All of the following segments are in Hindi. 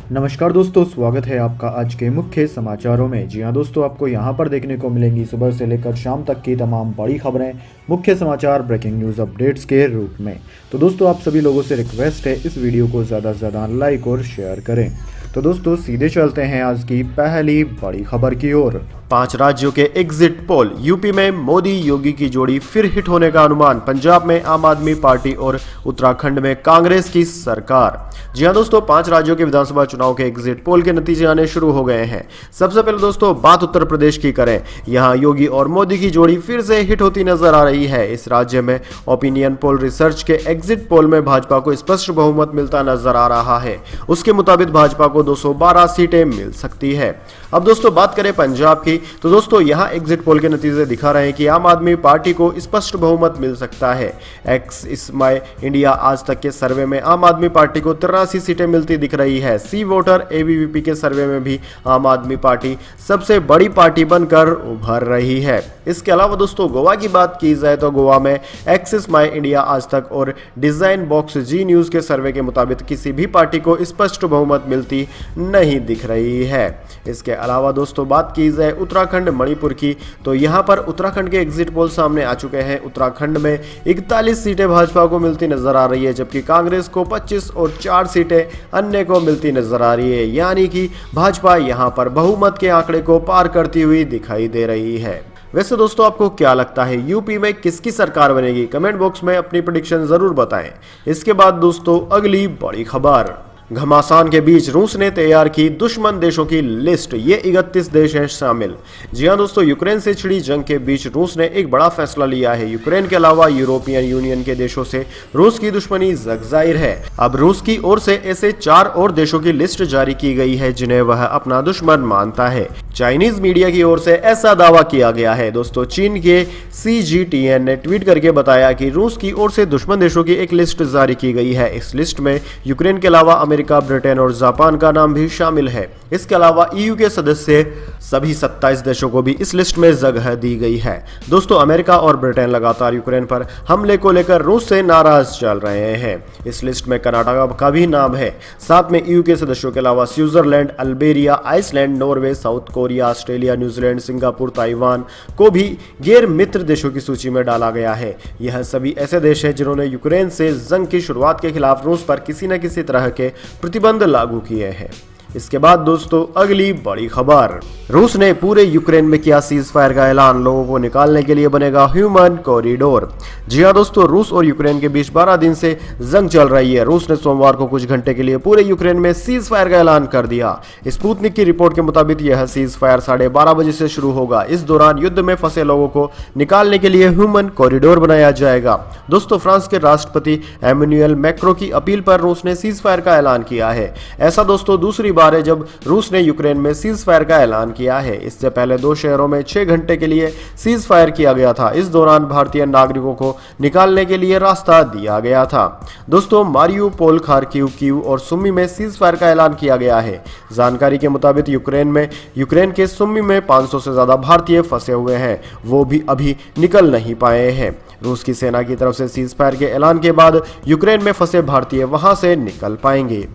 नमस्कार दोस्तों, स्वागत है आपका आज के मुख्य समाचारों में। जी हाँ दोस्तों, आपको यहाँ पर देखने को मिलेंगी सुबह से लेकर शाम तक की तमाम बड़ी खबरें, मुख्य समाचार, ब्रेकिंग न्यूज़ अपडेट्स के रूप में। तो दोस्तों, आप सभी लोगों से रिक्वेस्ट है इस वीडियो को ज़्यादा से ज़्यादा लाइक और शेयर करें। तो दोस्तों, सीधे चलते हैं आज की पहली बड़ी खबर की ओर। 5 राज्यों के एग्जिट पोल। यूपी में मोदी योगी की जोड़ी फिर हिट होने का अनुमान। पंजाब में आम आदमी पार्टी और उत्तराखंड में कांग्रेस की सरकार। जी हाँ दोस्तों, 5 राज्यों के विधानसभा चुनाव के एग्जिट पोल के नतीजे आने शुरू हो गए हैं। सबसे पहले दोस्तों बात उत्तर प्रदेश की करें। यहाँ योगी और मोदी की जोड़ी फिर से हिट होती नजर आ रही है। इस राज्य में ओपिनियन पोल रिसर्च के एग्जिट पोल में भाजपा को स्पष्ट बहुमत मिलता नजर आ रहा है। उसके मुताबिक भाजपा को 212 सीटें मिल सकती है। अब दोस्तों बात करें पंजाब की, तो दोस्तों यहाँ एग्जिट पोल के नतीजे दिखा रहे हैं कि आम आदमी पार्टी को स्पष्ट बहुमत मिल सकता है। एक्स माय इंडिया आज तक के सर्वे में आम आदमी पार्टी को 83 सीटें मिलती दिख रही है। सी वोटर एबीवीपी के सर्वे में भी आम आदमी पार्टी सबसे बड़ी पार्टी बनकर उभर रही है। इसके अलावा दोस्तों गोवा की बात की जाए तो गोवा में एक्सिस माय इंडिया आज तक और डिजाइन बॉक्स जी न्यूज के सर्वे के मुताबिक किसी भी पार्टी को स्पष्ट बहुमत मिलती नहीं दिख रही है। इसके अलावा दोस्तों बात की जाए उत्तराखंड मणिपुर की, तो यहाँ पर उत्तराखंड के एग्जिट पोल सामने आ चुके हैं। उत्तराखंड में 41 सीटें भाजपा को मिलती नजर आ रही है, जबकि कांग्रेस को 25 और 4 सीटें अन्य को मिलती नजर आ रही है। यानी कि भाजपा यहाँ पर बहुमत के आंकड़े को पार करती हुई दिखाई दे रही है। वैसे दोस्तों आपको क्या लगता है, यूपी में किसकी सरकार बनेगी? कमेंट बॉक्स में अपनी प्रेडिक्शन जरूर बताएं। इसके बाद दोस्तों अगली बड़ी खबर। घमासान के बीच रूस ने तैयार की दुश्मन देशों की लिस्ट। ये 31 देश हैं शामिल। जी हाँ दोस्तों, यूक्रेन से छिड़ी जंग के बीच रूस ने एक बड़ा फैसला लिया है। यूक्रेन के अलावा यूरोपियन यूनियन के देशों से रूस की दुश्मनी ज़ाहिर है। अब रूस की ओर से ऐसे 4 और देशों की लिस्ट जारी की गई है जिन्हें वह अपना दुश्मन मानता है। चाइनीज मीडिया की ओर से ऐसा दावा किया गया है। दोस्तों चीन के CGTN ने ट्वीट करके बताया कि रूस की ओर से दुश्मन देशों की एक लिस्ट जारी की गई है। इस लिस्ट में यूक्रेन के अलावा अमेरिका, ब्रिटेन और जापान का नाम भी शामिल है। इसके अलावा EU के सदस्य सभी 27 देशों को भी इस लिस्ट में जगह दी गई है। दोस्तों अमेरिका और ब्रिटेन लगातार यूक्रेन पर हमले को लेकर रूस से नाराज चल रहे हैं। इस लिस्ट में कर्नाटक का भी नाम है। साथ में EU के सदस्यों के अलावा Switzerland, Albania, Iceland, Norway, South Korea, Australia, New Zealand, Singapore, Taiwan को भी गैर मित्र देशों की सूची में डाला गया है। यह सभी ऐसे देश हैं जिन्होंने यूक्रेन से जंग की शुरुआत के खिलाफ रूस पर किसी न किसी तरह के प्रतिबंध लागू किए हैं। इसके बाद दोस्तों अगली बड़ी खबर। रूस ने पूरे यूक्रेन में किया सीज फायर का ऐलान। लोगों को निकालने के लिए बनेगा ह्यूमन कॉरिडोर। जी हां दोस्तों, रूस और यूक्रेन के बीच 12 दिन से जंग चल रही है। रूस ने सोमवार को कुछ घंटे के लिए पूरे यूक्रेन में सीज फायर का ऐलान कर दिया। स्पुतनिक की रिपोर्ट के मुताबिक यह सीज फायर 12:30 बजे से शुरू होगा। इस दौरान युद्ध में फंसे लोगों को निकालने के लिए ह्यूमन कॉरिडोर बनाया जाएगा। दोस्तों फ्रांस के राष्ट्रपति एमेनुएल मैक्रो की अपील पर रूस ने सीज फायर का ऐलान किया है। ऐसा दोस्तों दूसरी बार है जब रूस ने यूक्रेन में सीज फायर का ऐलान किया है। इससे पहले 2 शहरों में 6 घंटे के लिए सीज फायर किया गया था। इस दौरान भारतीय नागरिकों को निकालने के लिए रास्ता दिया गया था। दोस्तों मारियुपोल, खार्किव, कीव और सुमी में सीज फायर का ऐलान किया गया है। जानकारी के मुताबिक यूक्रेन के सुमी में 500 से ज्यादा भारतीय फंसे हुए हैं। वो भी अभी निकल नहीं पाए हैं। रूस की सेना की तरफ से सीज फायर के ऐलान के बाद यूक्रेन में फंसे भारतीय वहां से निकल पाएंगे।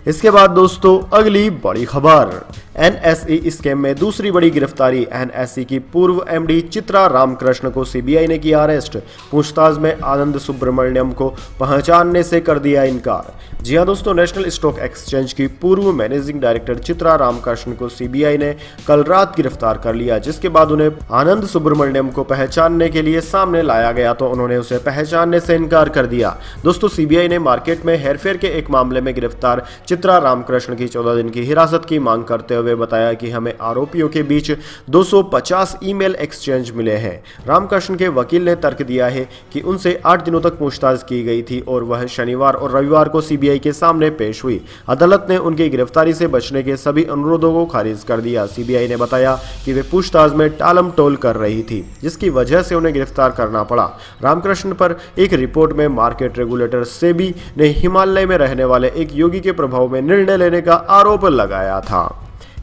इसके बाद दोस्तों अगली बड़ी खबर। NSE स्कैम में दूसरी बड़ी गिरफ्तारी। NSE की पूर्व MD चित्रा रामकृष्ण को CBI ने किया अरेस्ट। पूछताछ में आनंद सुब्रमण्यम को पहचानने से कर दिया इनकार। जी हां दोस्तों, नेशनल स्टॉक एक्सचेंज की पूर्व मैनेजिंग डायरेक्टर चित्रा रामकृष्ण को CBI ने कल रात गिरफ्तार कर लिया, जिसके बाद उन्हें आनंद सुब्रमण्यम को पहचानने के लिए सामने लाया गया तो उन्होंने उसे पहचानने से इनकार कर दिया। दोस्तों CBI ने मार्केट में हेरफेर के एक मामले में गिरफ्तार चित्रा रामकृष्ण की 14 दिन की हिरासत की मांग करते हुए बताया कि हमें आरोपियों के बीच 250 ईमेल एक्सचेंज मिले हैं। रामकृष्ण के वकील ने तर्क दिया है कि उनसे 8 दिनों तक पूछताछ की गई थी और वह शनिवार और रविवार को CBI के सामने पेश हुई। अदालत ने उनकी गिरफ्तारी से बचने के सभी अनुरोधों को खारिज कर दिया। CBI ने बताया कि वे पूछताछ में टालम टोल कर रही थी, जिसकी वजह से उन्हें गिरफ्तार करना पड़ा। रामकृष्ण पर एक रिपोर्ट में मार्केट रेगुलेटर सेबी ने हिमालय में रहने वाले एक योगी के प्रभाव में निर्णय लेने का आरोप लगाया था।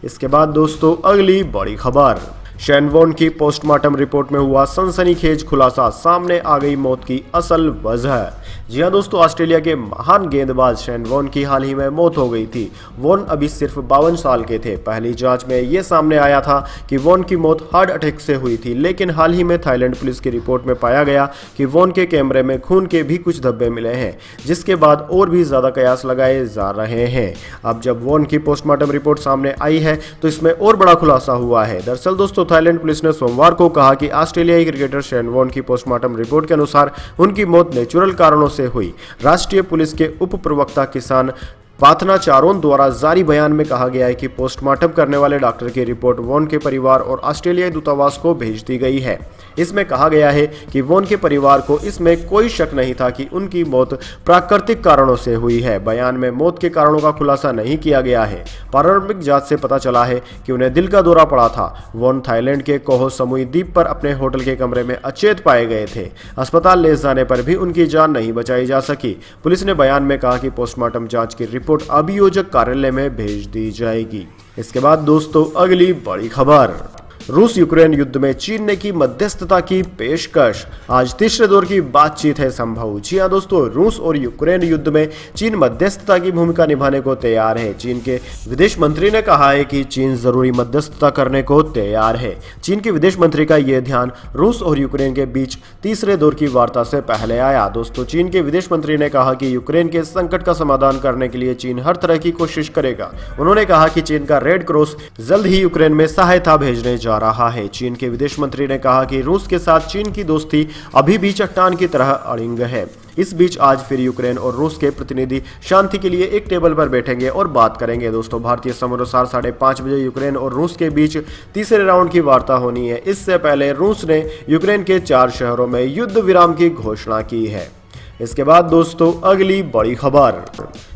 इसके बाद दोस्तों अगली बड़ी खबर। शैनवॉन की पोस्टमार्टम रिपोर्ट में हुआ सनसनीखेज खुलासा। सामने आ गई मौत की असल वजह। जी हाँ दोस्तों, ऑस्ट्रेलिया के महान गेंदबाज शेन वॉर्न की हाल ही में मौत हो गई थी। वॉर्न अभी सिर्फ 52 साल के थे। पहली जांच में यह सामने आया था कि वॉर्न की मौत हार्ट अटैक से हुई थी, लेकिन हाल ही में थाईलैंड पुलिस की रिपोर्ट में पाया गया कि वॉर्न के कैमरे में खून के भी कुछ धब्बे मिले हैं, जिसके बाद और भी ज्यादा कयास लगाए जा रहे हैं। अब जब वॉर्न की पोस्टमार्टम रिपोर्ट सामने आई है तो इसमें और बड़ा खुलासा हुआ है। दरअसल दोस्तों, थाईलैंड पुलिस ने सोमवार को कहा कि ऑस्ट्रेलियाई क्रिकेटर शेन वॉर्न की पोस्टमार्टम रिपोर्ट के अनुसार उनकी मौत नेचुरल कारणों से हुई। राष्ट्रीय पुलिस के उप प्रवक्ता किसान पाथना चारोन द्वारा जारी बयान में कहा गया है कि पोस्टमार्टम करने वाले डॉक्टर की रिपोर्ट वॉर्न के परिवार और ऑस्ट्रेलियाई दूतावास को भेज दी गई है। इसमें कहा गया है कि वॉर्न के परिवार को इसमें कोई शक नहीं था कि उनकी मौत प्राकृतिक कारणों से हुई है। बयान में मौत के कारणों का खुलासा नहीं किया गया है। प्रारंभिक जांच से पता चला है कि उन्हें दिल का दौरा पड़ा था। वॉर्न थाईलैंड के कोह समूही द्वीप पर अपने होटल के कमरे में अचेत पाए गए थे। अस्पताल ले जाने पर भी उनकी जान नहीं बचाई जा सकी। पुलिस ने बयान में कहा कि पोस्टमार्टम जांच की रिपोर्ट अभियोजक कार्यालय में भेज दी जाएगी। इसके बाद दोस्तों, अगली बड़ी खबर, रूस यूक्रेन युद्ध में चीन ने की मध्यस्थता की पेशकश। आज तीसरे दौर की बातचीत है संभव। जी हां दोस्तों, रूस और यूक्रेन युद्ध में चीन मध्यस्थता की भूमिका निभाने को तैयार है। चीन के विदेश मंत्री ने कहा है कि चीन जरूरी मध्यस्थता करने को तैयार है। चीन के विदेश मंत्री का यह ध्यान रूस और यूक्रेन के बीच तीसरे दौर की वार्ता से पहले आया। दोस्तों, चीन के विदेश मंत्री ने कहा कि यूक्रेन के संकट का समाधान करने के लिए चीन हर तरह की कोशिश करेगा। उन्होंने कहा कि चीन का रेड क्रॉस जल्द ही यूक्रेन में सहायता भेजने जा रहा है। चीन के विदेश मंत्री ने कहा कि रूस के साथ चीन की दोस्ती अभी भी चट्टान की तरह अड़िंग है। इस बीच आज फिर यूक्रेन और रूस के प्रतिनिधि शांति के लिए एक टेबल पर बैठेंगे और बात करेंगे। दोस्तों, भारतीय समय अनुसार 5:30 बजे यूक्रेन और रूस के बीच तीसरे राउंड की वार्ता होनी है। इससे पहले रूस ने यूक्रेन के 4 शहरों में युद्ध विराम की घोषणा की है। इसके बाद दोस्तों, अगली बड़ी खबर,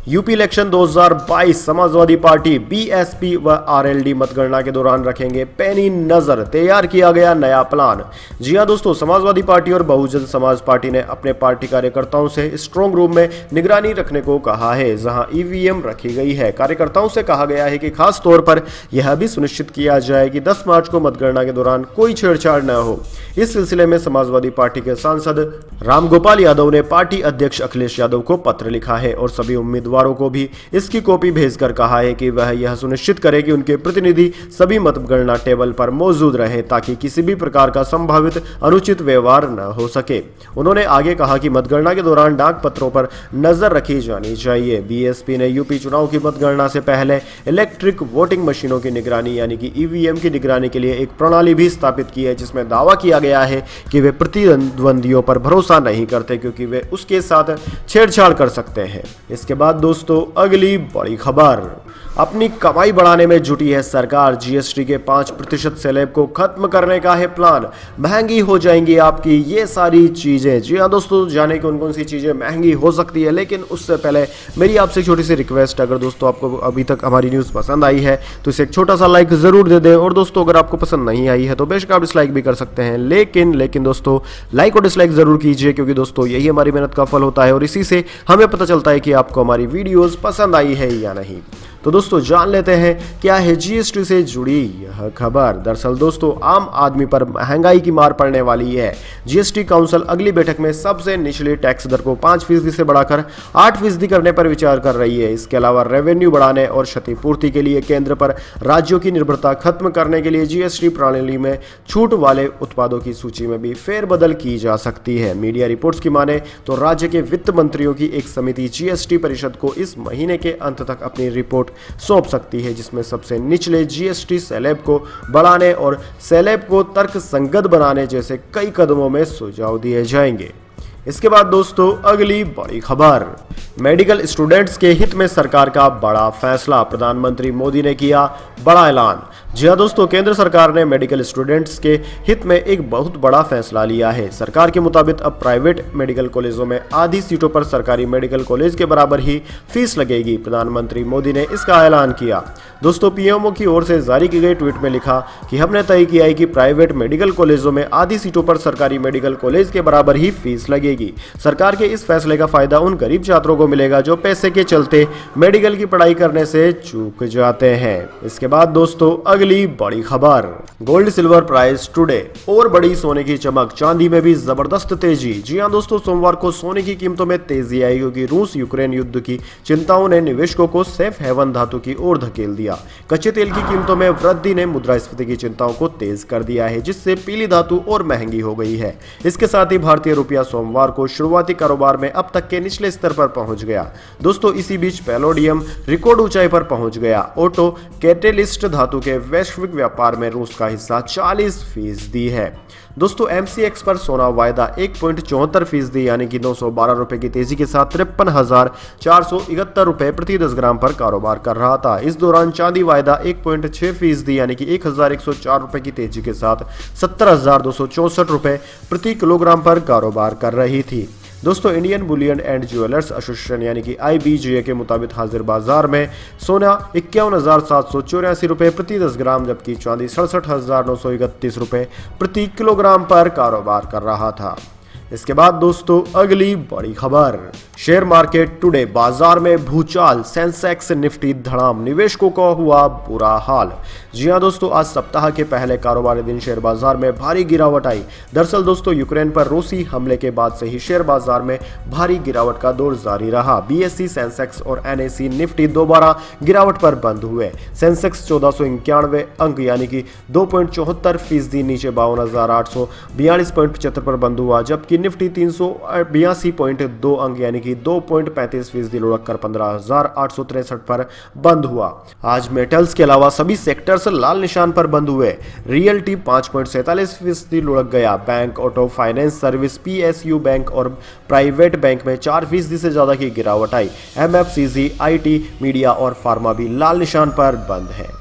UP election 2022 Samajwadi party BSP व आरएलडी मतगणना के दौरान रखेंगे पैनी नजर। तैयार किया गया नया प्लान। जी हां दोस्तों, समाजवादी पार्टी और बहुजन समाज पार्टी ने अपने पार्टी कार्यकर्ताओं से स्ट्रांग रूम में निगरानी रखने को कहा है, जहां ईवीएम रखी गई है। कार्यकर्ताओं से कहा गया है कि खास तौर पर यह भी सुनिश्चित किया जाए कि 10 मार्च को मतगणना के दौरान कोई छेड़छाड़ न हो। इस सिलसिले में समाजवादी पार्टी के सांसद रामगोपाल यादव ने पार्टी अध्यक्ष अखिलेश यादव को पत्र लिखा है और सभी उम्मीदवारों को भी इसकी कॉपी भेजकर कहा है कि वह यह सुनिश्चित करे कि उनके प्रतिनिधि सभी मतगणना टेबल पर मौजूद रहे, ताकि किसी भी प्रकार का संभावित अनुचित व्यवहार न हो सके। उन्होंने आगे कहा कि मतगणना के दौरान डाक पत्रों पर नजर रखी जानी चाहिए। बीएसपी ने यूपी चुनाव की मतगणना से पहले इलेक्ट्रिक वोटिंग मशीनों की निगरानी यानी कि ईवीएम की निगरानी के लिए एक प्रणाली भी स्थापित की है, जिसमें दावा किया गया है कि वे प्रतिद्वंदियों पर भरोसा नहीं करते क्योंकि वे उसके साथ छेड़छाड़ कर सकते हैं। इसके बाद दोस्तों, अगली बड़ी खबर, अपनी कमाई बढ़ाने में जुटी है सरकार। जीएसटी के 5% स्लैब को खत्म करने का है प्लान। महंगी हो जाएंगी आपकी ये सारी चीजें। जी हाँ दोस्तों, जाने कौन कौन सी चीजें महंगी हो सकती है, लेकिन उससे पहले मेरी आपसे छोटी सी रिक्वेस्ट, अगर दोस्तों आपको अभी तक हमारी न्यूज़ पसंद आई है तो इसे एक छोटा सा लाइक जरूर दे दें। और दोस्तों, अगर आपको पसंद नहीं आई है तो बेशक आप डिसलाइक भी कर सकते हैं, लेकिन दोस्तों लाइक और डिसलाइक जरूर कीजिए, क्योंकि दोस्तों यही हमारी मेहनत का फल होता है और इसी से हमें पता चलता है कि आपको हमारी वीडियोस पसंद आई है या नहीं। तो दोस्तों, जान लेते हैं क्या है जीएसटी से जुड़ी यह खबर। दरअसल दोस्तों, आम आदमी पर महंगाई की मार पड़ने वाली है। जीएसटी काउंसिल अगली बैठक में सबसे निचली टैक्स दर को 5% से बढ़ाकर 8% करने पर विचार कर रही है। इसके अलावा रेवेन्यू बढ़ाने और क्षतिपूर्ति के लिए केंद्र पर राज्यों की निर्भरता खत्म करने के लिए जीएसटी प्रणाली में छूट वाले उत्पादों की सूची में भी फेरबदल की जा सकती है। मीडिया रिपोर्ट्स की माने तो राज्य के वित्त मंत्रियों की एक समिति जीएसटी परिषद को इस महीने के अंत तक अपनी रिपोर्ट सौंप सकती है, जिसमें सबसे निचले जीएसटी स्लैब को बढ़ाने और स्लैब को तर्कसंगत बनाने जैसे कई कदमों में सुझाव दिए जाएंगे। इसके बाद दोस्तों, अगली बड़ी खबर, मेडिकल स्टूडेंट्स के हित में सरकार का बड़ा फैसला। प्रधानमंत्री मोदी ने किया बड़ा ऐलान। जी हाँ दोस्तों, केंद्र सरकार ने मेडिकल स्टूडेंट्स के हित में एक बहुत बड़ा फैसला लिया है। सरकार के मुताबिक अब प्राइवेट मेडिकल कॉलेजों में आधी सीटों पर सरकारी मेडिकल कॉलेज के बराबर ही फीस लगेगी। प्रधानमंत्री मोदी ने इसका ऐलान किया। दोस्तों पीएमओ की ओर से जारी की गई ट्वीट में लिखा कि हमने तय किया है कि प्राइवेट मेडिकल कॉलेजों में आधी सीटों पर सरकारी मेडिकल कॉलेज के बराबर ही फीस लगेगी। सरकार के इस फैसले का फायदा उन गरीब छात्रों को मिलेगा जो पैसे के चलते मेडिकल की पढ़ाई करने से चूक जाते हैं। इसके बाद दोस्तों अगली बड़ी खबर, गोल्ड सिल्वर प्राइस टुडे, और बड़ी सोने की चमक, चांदी में भी जबरदस्त तेजी। जी हां दोस्तों, सोमवार को सोने की कीमतों में तेजी आई क्योंकि रूस यूक्रेन युद्ध की चिंताओं ने निवेशकों को सेफ हेवन धातु की ओर धकेल दिया। कच्चे तेल की कीमतों में वृद्धि ने मुद्रास्फीति की चिंताओं को तेज कर दिया है, जिससे पीली धातु और महंगी हो गई है। इसके साथ ही भारतीय रुपया सोमवार को शुरुआती कारोबार में अब तक के निचले स्तर पर पहुंच गया। दोस्तों इसी बीच पैलोडियम रिकॉर्ड ऊंचाई पर पहुंच गया। ऑटो कैटेलिस्ट धातु के वैश्विक व्यापार में रूस का हिस्सा 40% है। दोस्तों MCX पर सोना वायदा 1.74% यानी कि 912 रुपए की तेजी के साथ 53,471 रुपए प्रति 10 ग्राम पर कारोबार कर रहा था। इस दौरान चांदी वायदा 1.6% यानी कि 1,104 रुपए की तेजी के साथ 70,264 रुपए प्रति किलोग्राम पर कारोबार कर रही थी। दोस्तों Indian Boolean and jewellers association यानी कि IBGA के मुताबिक हाजिर बाजार में सोना 51,784 रुपए प्रति 10 ग्राम जबकि चांदी 67,931 रुपए प्रति किलोग्राम पर कारोबार कर रहा था। इसके बाद दोस्तों अगली बड़ी खबर, शेयर मार्केट टुडे, बाजार में भूचाल, सेंसेक्स निफ्टी धड़ाम, निवेशकों का हुआ बुरा हाल। जी हां दोस्तों, आज सप्ताह के पहले कारोबारी दिन शेयर बाजार में भारी गिरावट आई। दरअसल दोस्तों यूक्रेन पर रूसी हमले के बाद से ही शेयर बाजार में भारी गिरावट का दौर जारी रहा। BSE, सेंसेक्स और NSE निफ्टी दोबारा गिरावट पर बंद हुए। सेंसेक्स 1491 अंक यानी कि 2.74% नीचे 52,842.75 पर बंद हुआ, जबकि निफ्टी 382.2 अंक यानी कि 2.35% लुढ़क कर 15,863 पर बंद हुआ। आज मेटल्स के अलावा सभी सेक्टर्स लाल निशान पर बंद हुए। रियल्टी 5.47% लुढ़क गया। Bank, auto, finance service, PSU bank और प्राइवेट बैंक में 4% से ज्यादा की गिरावट आई। MFCG, IT, मीडिया और फार्मा भी लाल निशान पर बंद है।